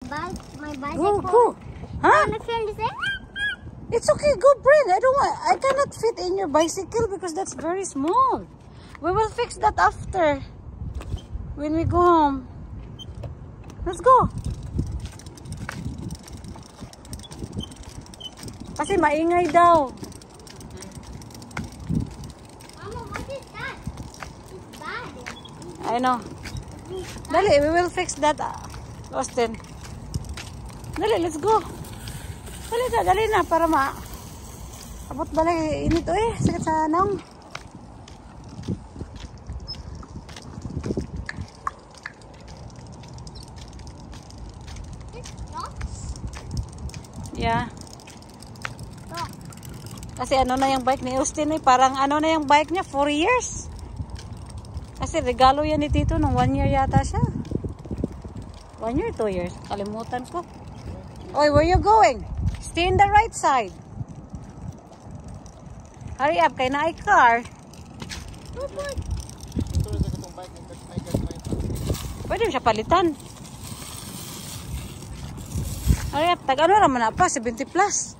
my bicycle. Go. Huh? My friend is saying, It's okay, go bring. I cannot fit in your bicycle because that's very small. We will fix that after. When we go home. Let's go. Kasi maingay daw. Mama, what is that? It's bad. I know. Dali, we will fix that, Austin. Dali, let's go. Dali na para abot balay init sakit sa nang. Yeah. Kasi ano na yung bike ni Austin parang ano na yung bike niya 4 years. Kasi regalo yan ni Tito nung 1 year yata siya. 1 year, 2 years. Kalimutan ko. Oy, where you going? Stay in the right side. Hurry up, kay na ay car. Pwede mo siya palitan. Hurry up, tag ano naman na pa, 70 plus.